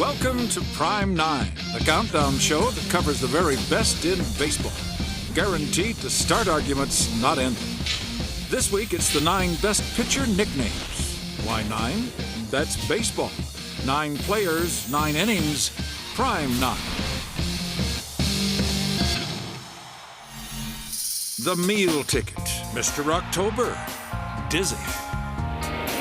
Welcome to Prime 9, the countdown show that covers the very best in baseball. Guaranteed to start arguments, not end them. This week, it's the 9 best pitcher nicknames. Why 9? That's baseball. 9 players, 9 innings, Prime 9. The meal ticket, Mr. October, Dizzy.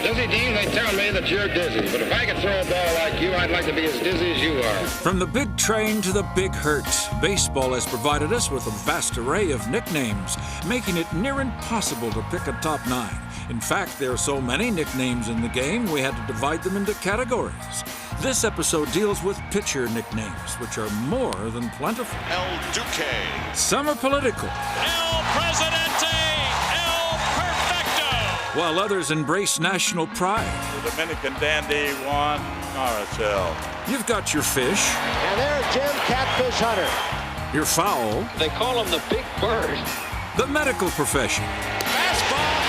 Dizzy Dean, they tell me that you're dizzy, but if I could throw a ball like you, I'd like to be as dizzy as you are. From the big train to the big hurt, baseball has provided us with a vast array of nicknames, making it near impossible to pick a top 9. In fact, there are so many nicknames in the game, we had to divide them into categories. This episode deals with pitcher nicknames, which are more than plentiful. El Duque. Some are political. El Presidente. El Perfecto. While others embrace national pride. The Dominican dandy Juan Maricel. You've got your fish. And there's Jim Catfish Hunter. Your fowl. They call him the Big Bird. The medical profession. Fastball.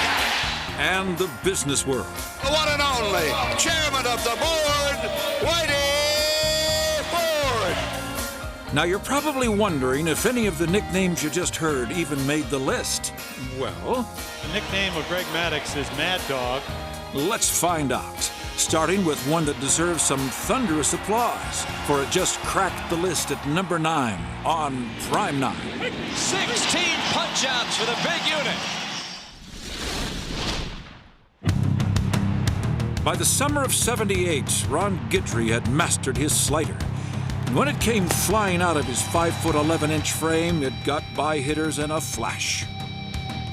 And the business world. The one and only chairman of the board, Whitey Ford. Now you're probably wondering if any of the nicknames you just heard even made the list. Well, The nickname of Greg Maddux is Mad Dog. let's find out. Starting with one that deserves some thunderous applause, for it just cracked the list at number 9 on Prime 9. 16 punch-outs for the big unit. By the summer of '78, Ron Guidry had mastered his slider. And when it came flying out of his 5'11" frame, it got by hitters in a flash.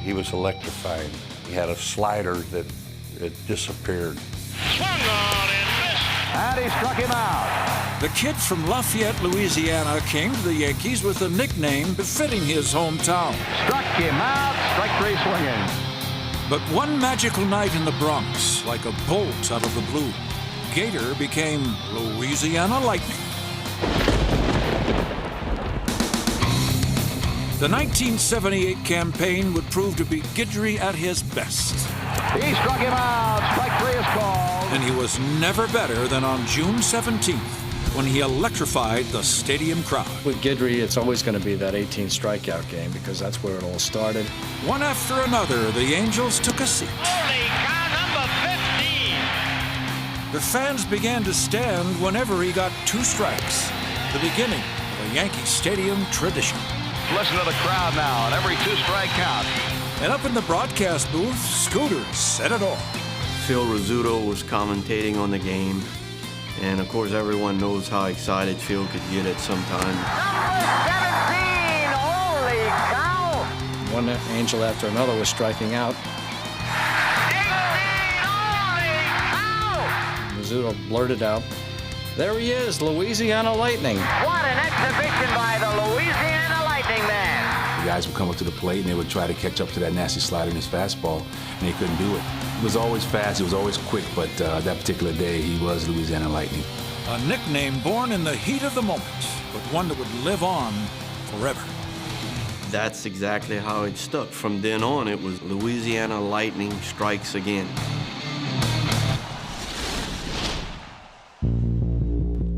He was electrifying. He had a slider that it disappeared. Swung on and missed. And he struck him out. The kid from Lafayette, Louisiana, came to the Yankees with a nickname befitting his hometown. Struck him out. Strike 3 swinging. But one magical night in the Bronx, like a bolt out of the blue, Gator became Louisiana Lightning. The 1978 campaign would prove to be Guidry at his best. He struck him out. Strike 3 is called. And he was never better than on June 17th, when he electrified the stadium crowd. With Guidry, it's always going to be that 18 strikeout game because that's where it all started. One after another, the Angels took a seat. Holy cow, number 15. The fans began to stand whenever he got 2 strikes, the beginning of a Yankee Stadium tradition. Listen to the crowd now, and every 2-strike count. And up in the broadcast booth, Scooter said it all. Phil Rizzuto was commentating on the game. And of course, everyone knows how excited Phil could get at some time. Number 17, holy cow! One Angel after another was striking out. 18, holy cow! Rizzuto blurted out, "There he is, Louisiana Lightning." What an exhibition by the Louisiana Lightning man. The guys would come up to the plate and they would try to catch up to that nasty slider in his fastball, and they couldn't do it. He was always fast, he was always quick, but that particular day he was Louisiana Lightning. A nickname born in the heat of the moment, but one that would live on forever. That's exactly how it stuck. From then on, it was Louisiana Lightning strikes again.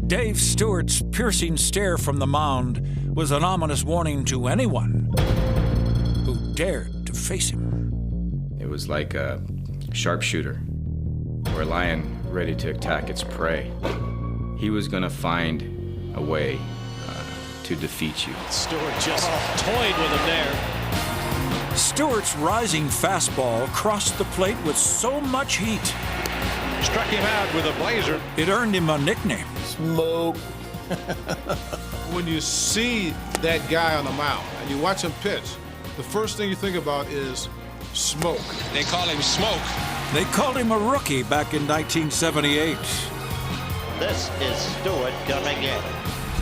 Dave Stewart's piercing stare from the mound was an ominous warning to anyone who dared to face him. It was like a sharpshooter or a lion ready to attack its prey. He was going to find a way to defeat you. Stewart just toyed with him there. Stewart's rising fastball crossed the plate with so much heat, Struck him out with a blazer. it earned him a nickname. Smoke. When you see that guy on the mound and you watch him pitch, the first thing you think about is smoke. They call him Smoke. They called him a rookie back in 1978. This is Stewart coming in.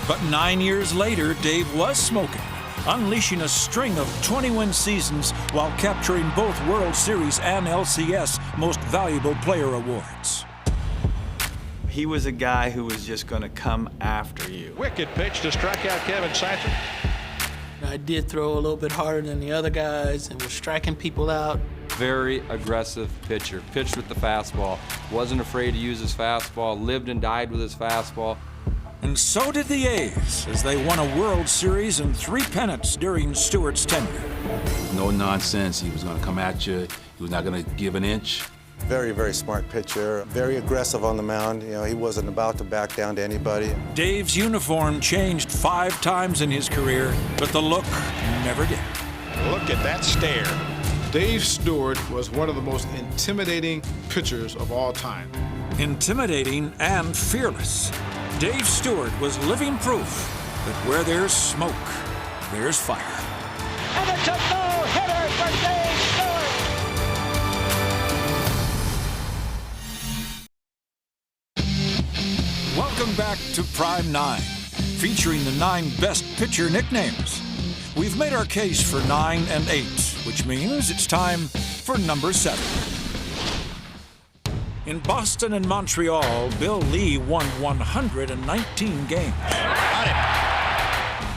But 9 years later, Dave was smoking, unleashing a string of 20-win seasons while capturing both World Series and LCS Most Valuable Player awards. He was a guy who was just going to come after you. Wicked pitch to strike out Kevin Satcher. I did throw a little bit harder than the other guys and was striking people out. Very aggressive pitcher. Pitched with the fastball. Wasn't afraid to use his fastball. Lived and died with his fastball. And so did the A's, as they won a World Series and 3 pennants during Stewart's tenure. No nonsense. He was going to come at you. He was not going to give an inch. Very, very smart pitcher. Very aggressive on the mound. You know, he wasn't about to back down to anybody. Dave's uniform changed 5 times in his career, but the look never did. Look at that stare. Dave Stewart was one of the most intimidating pitchers of all time. Intimidating and fearless, Dave Stewart was living proof that where there's smoke, there's fire. And it's a no-hitter for Dave Stewart. Welcome back to Prime 9, featuring the 9 best pitcher nicknames. We've made our case for 9 and 8, which means it's time for number 7. In Boston and Montreal, Bill Lee won 119 games.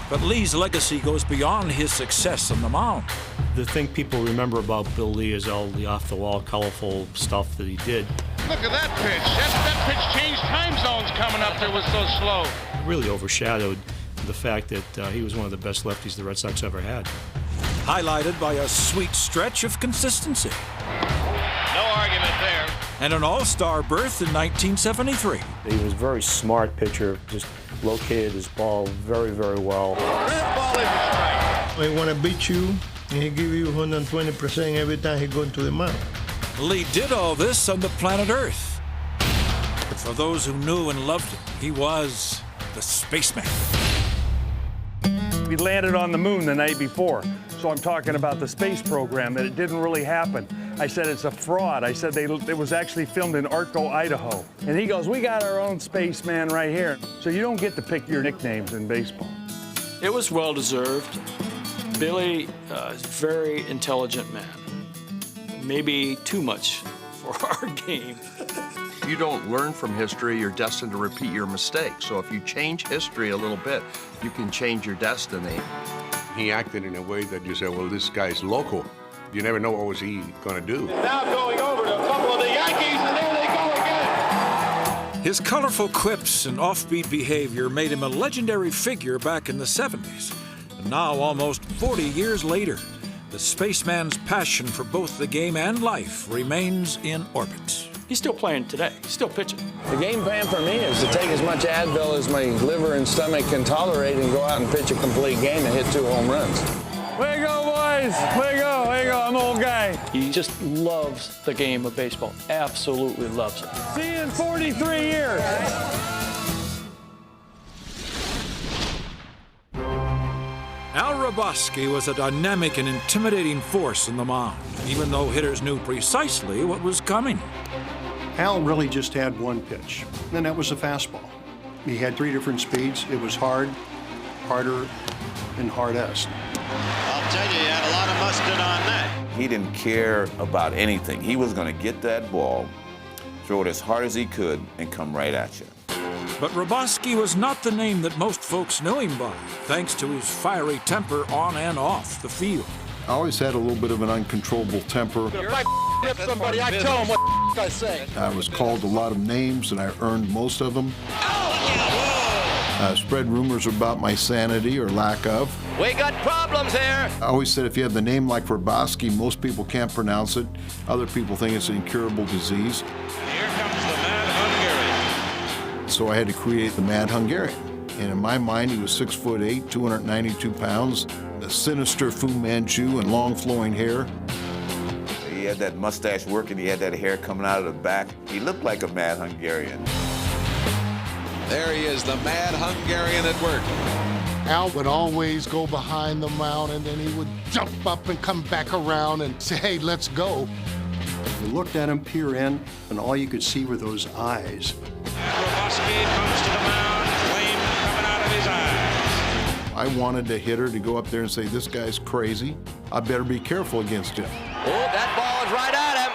But Lee's legacy goes beyond his success on the mound. The thing people remember about Bill Lee is all the off-the-wall, colorful stuff that he did. Look at that pitch. That pitch changed time zones coming up there was so slow. It really overshadowed the fact that he was one of the best lefties the Red Sox ever had. Highlighted by a sweet stretch of consistency. No argument there. And an all-star berth in 1973. He was a very smart pitcher, just located his ball very, very well. That ball is a strike. He want to beat you, and he give you 120% every time he go into the mound. Lee did all this on the planet Earth. But for those who knew and loved him, he was the spaceman. We landed on the moon the night before, so I'm talking about the space program, that it didn't really happen. I said it's a fraud. I said it was actually filmed in Arco, Idaho. And he goes, we got our own spaceman right here. So you don't get to pick your nicknames in baseball. It was well-deserved. Billy is a very intelligent man. Maybe too much for our game. If you don't learn from history, you're destined to repeat your mistakes. So if you change history a little bit, you can change your destiny. He acted in a way that you said, well, this guy's local. You never know what was he going to do. Now going over to a couple of the Yankees, and there they go again. His colorful quips and offbeat behavior made him a legendary figure back in the 70s. And now, almost 40 years later, the spaceman's passion for both the game and life remains in orbit. He's still playing today. He's still pitching. The game plan for me is to take as much Advil as my liver and stomach can tolerate and go out and pitch a complete game and hit 2 home runs. Way to go, boys! Way to go, way to go, I'm an old guy. He just loves the game of baseball. Absolutely loves it. See you in 43 years. Al Roboski was a dynamic and intimidating force in the mound, even though hitters knew precisely what was coming. Al really just had one pitch, and that was a fastball. He had 3 different speeds. It was hard, harder, and hardest. I'll tell you, he had a lot of mustard on that. He didn't care about anything. He was going to get that ball, throw it as hard as he could, and come right at you. But Roboski was not the name that most folks knew him by, thanks to his fiery temper on and off the field. I always had a little bit of an uncontrollable temper. If I rip somebody, I tell them what I say. I was called a lot of names, and I earned most of them. Spread rumors about my sanity or lack of. We got problems here. I always said if you have the name like Roboski, most people can't pronounce it. Other people think it's an incurable disease. Here comes the Mad Hungarian. So I had to create the Mad Hungarian. And in my mind, he was 6'8", 292 pounds, a sinister Fu Manchu and long flowing hair. He had that mustache working, he had that hair coming out of the back. He looked like a Mad Hungarian. There he is, the Mad Hungarian at work. Al would always go behind the mound, and then he would jump up and come back around and say, hey, let's go. You looked at him peer in, and all you could see were those eyes. Roboski comes to the mound, flame coming out of his eyes. I wanted a hitter to go up there and say, this guy's crazy. I better be careful against him. Oh, that ball is right at him.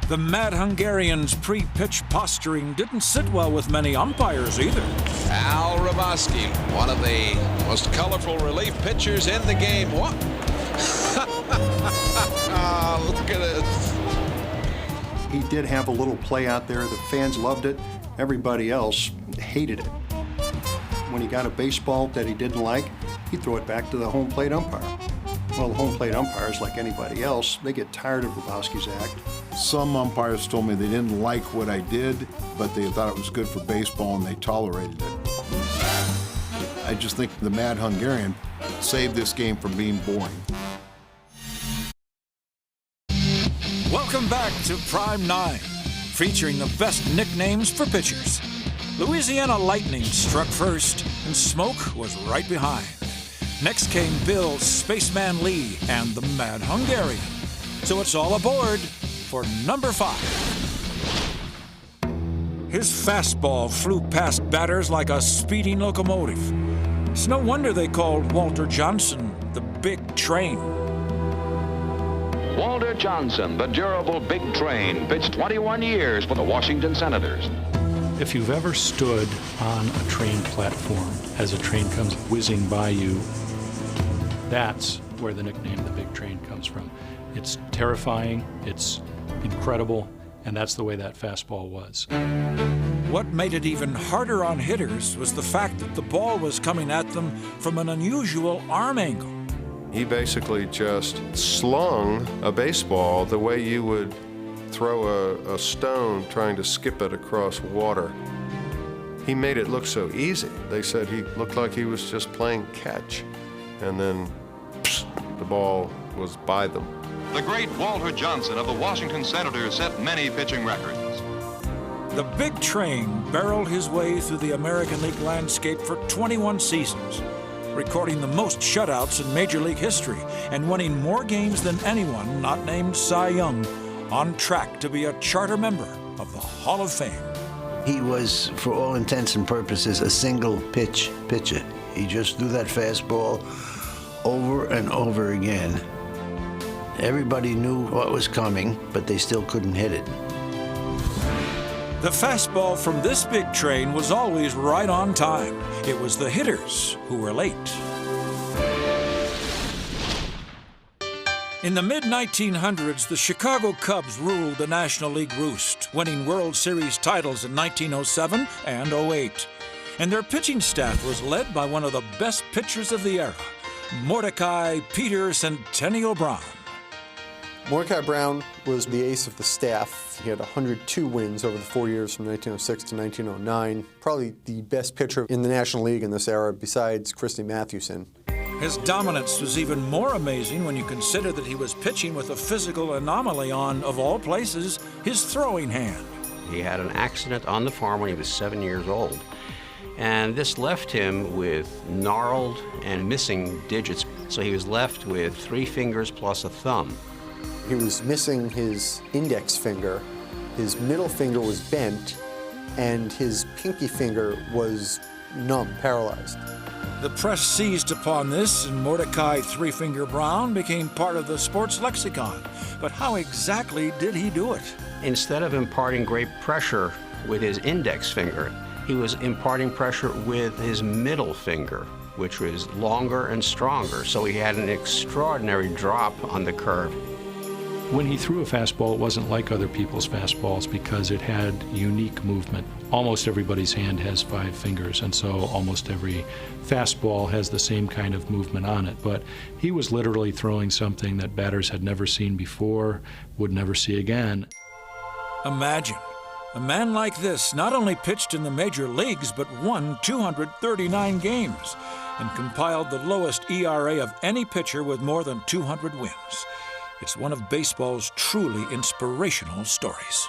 The Mad Hungarian's pre-pitch posturing didn't sit well with many umpires either. Al Roboski, one of the most colorful relief pitchers in the game. What? Oh, look at this. He did have a little play out there. The fans loved it. Everybody else hated it. When he got a baseball that he didn't like, he'd throw it back to the home plate umpire. Well, the home plate umpires, like anybody else, they get tired of Hrabowski's act. Some umpires told me they didn't like what I did, but they thought it was good for baseball and they tolerated it. I just think the Mad Hungarian saved this game from being boring. Welcome back to Prime 9, featuring the best nicknames for pitchers. Louisiana Lightning struck first, and Smoke was right behind. Next came Bill Spaceman Lee and the Mad Hungarian. So it's all aboard for number 5. His fastball flew past batters like a speeding locomotive. It's no wonder they called Walter Johnson the Big Train. Walter Johnson, the durable big train, pitched 21 years for the Washington Senators. If you've ever stood on a train platform as a train comes whizzing by you, that's where the nickname the Big Train comes from. It's terrifying, it's incredible, and that's the way that fastball was. What made it even harder on hitters was the fact that the ball was coming at them from an unusual arm angle. He basically just slung a baseball the way you would throw a stone trying to skip it across water. He made it look so easy. They said he looked like he was just playing catch. And then the ball was by them. The great Walter Johnson of the Washington Senators set many pitching records. The Big Train barreled his way through the American League landscape for 21 seasons, recording the most shutouts in Major League history and winning more games than anyone not named Cy Young, on track to be a charter member of the Hall of Fame. He was, for all intents and purposes, a single pitch pitcher. He just threw that fastball over and over again. Everybody knew what was coming, but they still couldn't hit it. The fastball from this Big Train was always right on time. It was the hitters who were late. In the mid-1900s, the Chicago Cubs ruled the National League roost, winning World Series titles in 1907 and 08. And their pitching staff was led by one of the best pitchers of the era, Mordecai Peter Centennial Brown. Mordecai Brown was the ace of the staff. He had 102 wins over the 4 years from 1906 to 1909. Probably the best pitcher in the National League in this era besides Christy Mathewson. His dominance was even more amazing when you consider that he was pitching with a physical anomaly on, of all places, his throwing hand. He had an accident on the farm when he was 7 years old. And this left him with gnarled and missing digits. So he was left with 3 fingers plus a thumb. He was missing his index finger, his middle finger was bent, and his pinky finger was numb, paralyzed. The press seized upon this, and Mordecai Three-Finger Brown became part of the sports lexicon. But how exactly did he do it? Instead of imparting great pressure with his index finger, he was imparting pressure with his middle finger, which was longer and stronger. So he had an extraordinary drop on the curve. When he threw a fastball, it wasn't like other people's fastballs because it had unique movement. Almost everybody's hand has 5 fingers, and so almost every fastball has the same kind of movement on it. But he was literally throwing something that batters had never seen before, would never see again. Imagine, a man like this not only pitched in the major leagues, but won 239 games and compiled the lowest ERA of any pitcher with more than 200 wins. It's one of baseball's truly inspirational stories.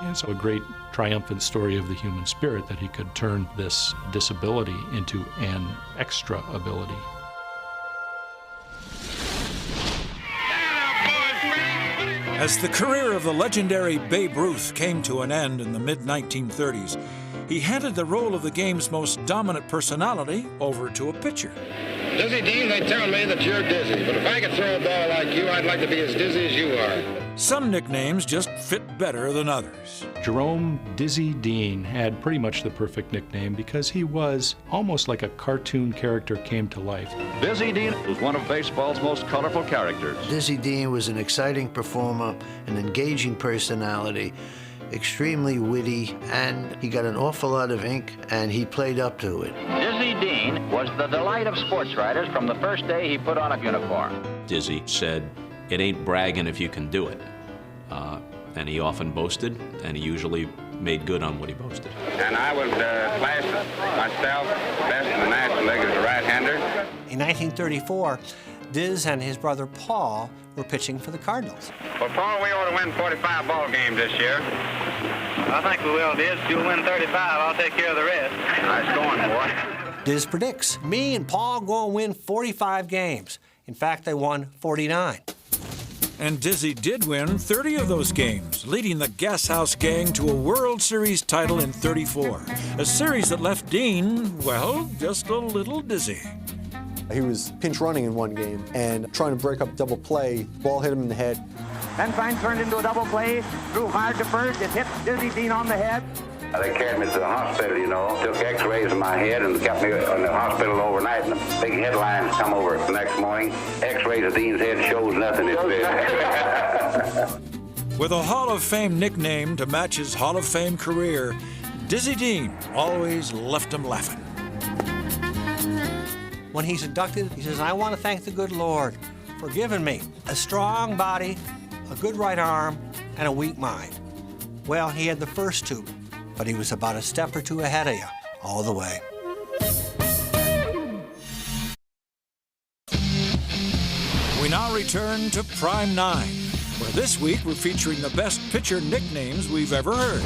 It's a great triumphant story of the human spirit that he could turn this disability into an extra ability. As the career of the legendary Babe Ruth came to an end in the mid-1930s, he handed the role of the game's most dominant personality over to a pitcher. Dizzy Dean, they tell me that you're dizzy, but if I could throw a ball like you, I'd like to be as dizzy as you are. Some nicknames just fit better than others. Jerome Dizzy Dean had pretty much the perfect nickname because he was almost like a cartoon character came to life. Dizzy Dean was one of baseball's most colorful characters. Dizzy Dean was an exciting performer, an engaging personality, extremely witty, and he got an awful lot of ink, and he played up to it. Dizzy Dean was the delight of sports writers from the first day he put on a uniform. Dizzy said, "It ain't bragging if you can do it." And he often boasted, and he usually made good on what he boasted. And I would class myself best in the National League as a right-hander. In 1934, Diz and his brother Paul were pitching for the Cardinals. Well, Paul, we ought to win 45 ball games this year. I think we will, Diz. If you'll win 35, I'll take care of the rest. Nice going, boy. Diz predicts, me and Paul going to win 45 games. In fact, they won 49. And Dizzy did win 30 of those games, leading the Gas House Gang to a World Series title in '34, a series that left Dean, well, just a little dizzy. He was pinch running in one game and trying to break up double play. Ball hit him in the head. Then sign turned into a double play, threw hard to first, it hit Dizzy Dean on the head. They carried me to the hospital, you know, took x-rays of my head and kept me in the hospital overnight. And the big headlines come over the next morning. X-rays of Dean's head shows nothing. It's big. With a Hall of Fame nickname to match his Hall of Fame career, Dizzy Dean always left him laughing. When he's inducted, he says, "I want to thank the good Lord for giving me a strong body, a good right arm, and a weak mind." Well, he had the first two, but he was about a step or two ahead of you all the way. We now return to Prime 9, where this week we're featuring the best pitcher nicknames we've ever heard.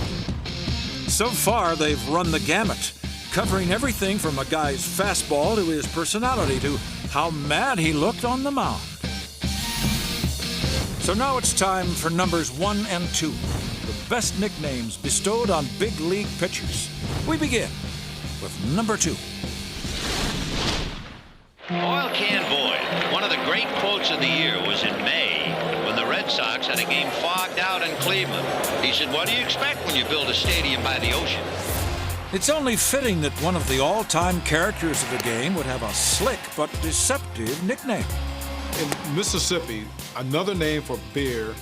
So far, they've run the gamut, covering everything from a guy's fastball to his personality to how mad he looked on the mound. So now it's time for numbers 1 and 2, the best nicknames bestowed on big league pitchers. We begin with number 2. Oil Can Boyd, one of the great quotes of the year was in May when the Red Sox had a game fogged out in Cleveland. He said, "What do you expect when you build a stadium by the ocean?" It's only fitting that one of the all-time characters of the game would have a slick but deceptive nickname. In Mississippi, another name for beer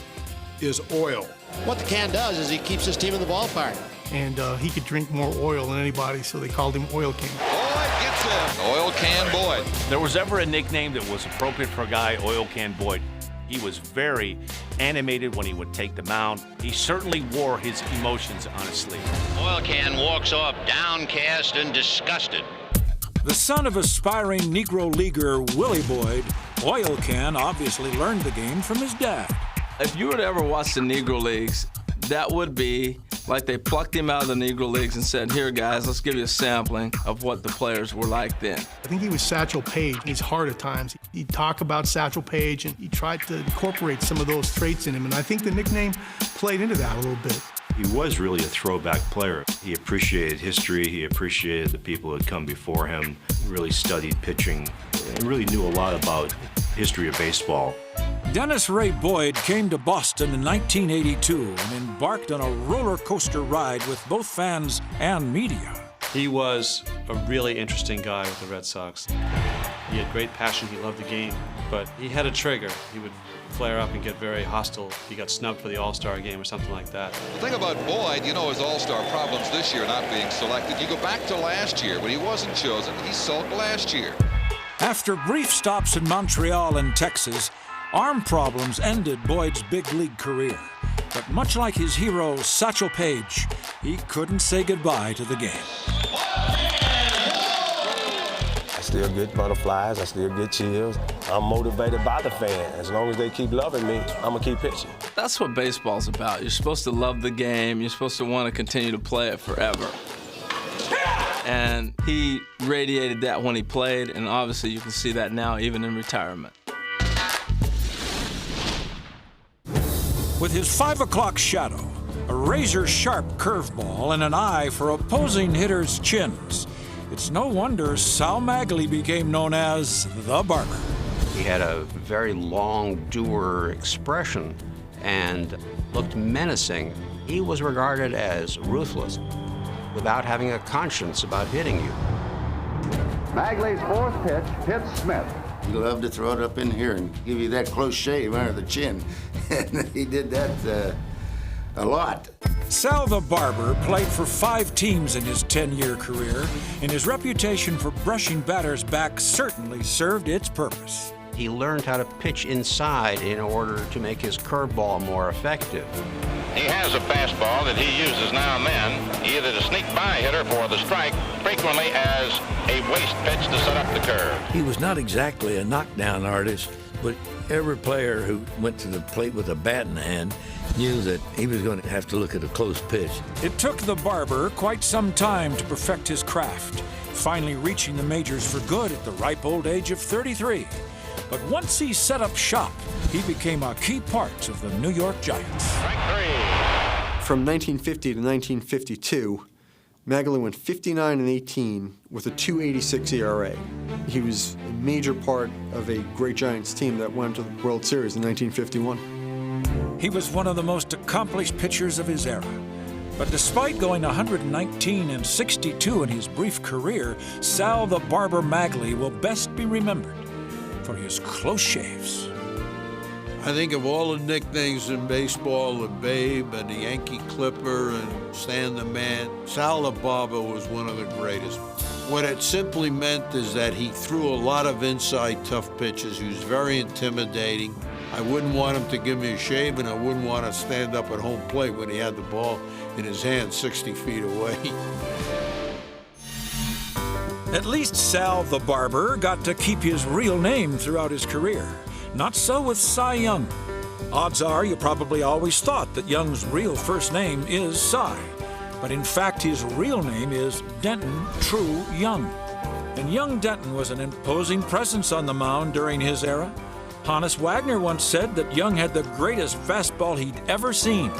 is oil. What the can does is he keeps his team in the ballpark. And he could drink more oil than anybody, so they called him Oil King. Boyd gets it. Oil Can Boyd. There was ever a nickname that was appropriate for a guy, Oil Can Boyd. He was very animated when he would take the mound. He certainly wore his emotions on his sleeve. Oil Can walks off downcast and disgusted. The son of aspiring Negro leaguer Willie Boyd, Oil Can obviously learned the game from his dad. If you were to ever watch the Negro Leagues, that would be like they plucked him out of the Negro Leagues and said, "Here, guys, let's give you a sampling of what the players were like then." I think he was Satchel Paige. He's hard at times. He'd talk about Satchel Paige, and he tried to incorporate some of those traits in him, and I think the nickname played into that a little bit. He was really a throwback player. He appreciated history. He appreciated the people who had come before him. He really studied pitching and really knew a lot about history of baseball. Dennis Ray Boyd came to Boston in 1982 and embarked on a roller coaster ride with both fans and media. He was a really interesting guy with the Red Sox. He had great passion, he loved the game, but he had a trigger. He would flare up and get very hostile if he got snubbed for the All-Star game or something like that. The thing about Boyd, you know his All-Star problems this year not being selected. You go back to last year when he wasn't chosen. He sulked last year. After brief stops in Montreal and Texas, arm problems ended Boyd's big league career. But much like his hero, Satchel Paige, he couldn't say goodbye to the game. I still get butterflies, I still get chills. I'm motivated by the fans. As long as they keep loving me, I'm gonna keep pitching. That's what baseball's about. You're supposed to love the game. You're supposed to want to continue to play it forever. And he radiated that when he played, and obviously you can see that now even in retirement. With his 5 o'clock shadow, a razor-sharp curveball, and an eye for opposing hitters' chins, it's no wonder Sal Magley became known as the Barber. He had a very long, dour expression and looked menacing. He was regarded as ruthless, without having a conscience about hitting you. Magley's fourth pitch hits Smith. He loved to throw it up in here and give you that close shave under the chin. And he did that a lot. Sal the Barber played for 5 teams in his 10-year career, and his reputation for brushing batters back certainly served its purpose. He learned how to pitch inside in order to make his curveball more effective. He has a fastball that he uses now and then, either to sneak by a hitter for the strike, frequently as a waste pitch to set up the curve. He was not exactly a knockdown artist, but every player who went to the plate with a bat in the hand knew that he was going to have to look at a close pitch. It took the Barber quite some time to perfect his craft, finally reaching the majors for good at the ripe old age of 33. But once he set up shop, he became a key part of the New York Giants. From 1950 to 1952, Magley went 59-18 with a 2.86 ERA. He was a major part of a great Giants team that went to the World Series in 1951. He was one of the most accomplished pitchers of his era. But despite going 119-62 in his brief career, Sal the Barber Magley will best be remembered for his close shaves. I think of all the nicknames in baseball, the Babe and the Yankee Clipper and Stan the Man, Sal the Barber was one of the greatest. What it simply meant is that he threw a lot of inside tough pitches. He was very intimidating. I wouldn't want him to give me a shave, and I wouldn't want to stand up at home plate when he had the ball in his hand 60 feet away. At least Sal the Barber got to keep his real name throughout his career. Not so with Cy Young. Odds are you probably always thought that Young's real first name is Cy, but in fact his real name is Denton True Young. And young Denton was an imposing presence on the mound during his era. Honus Wagner once said that Young had the greatest fastball he'd ever seen,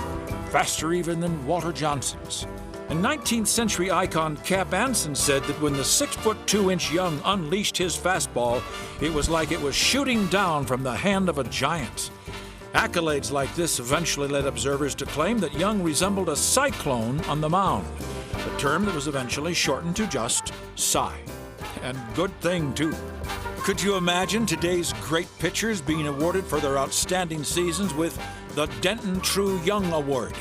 faster even than Walter Johnson's. And 19th century icon Cap Anson said that when the 6'2" Young unleashed his fastball, it was like it was shooting down from the hand of a giant. Accolades like this eventually led observers to claim that Young resembled a cyclone on the mound, a term that was eventually shortened to just Cy. And good thing, too. Could you imagine today's great pitchers being awarded for their outstanding seasons with the Denton True Young Award?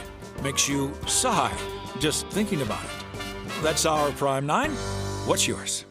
Makes you sigh just thinking about it. That's our Prime 9. What's yours?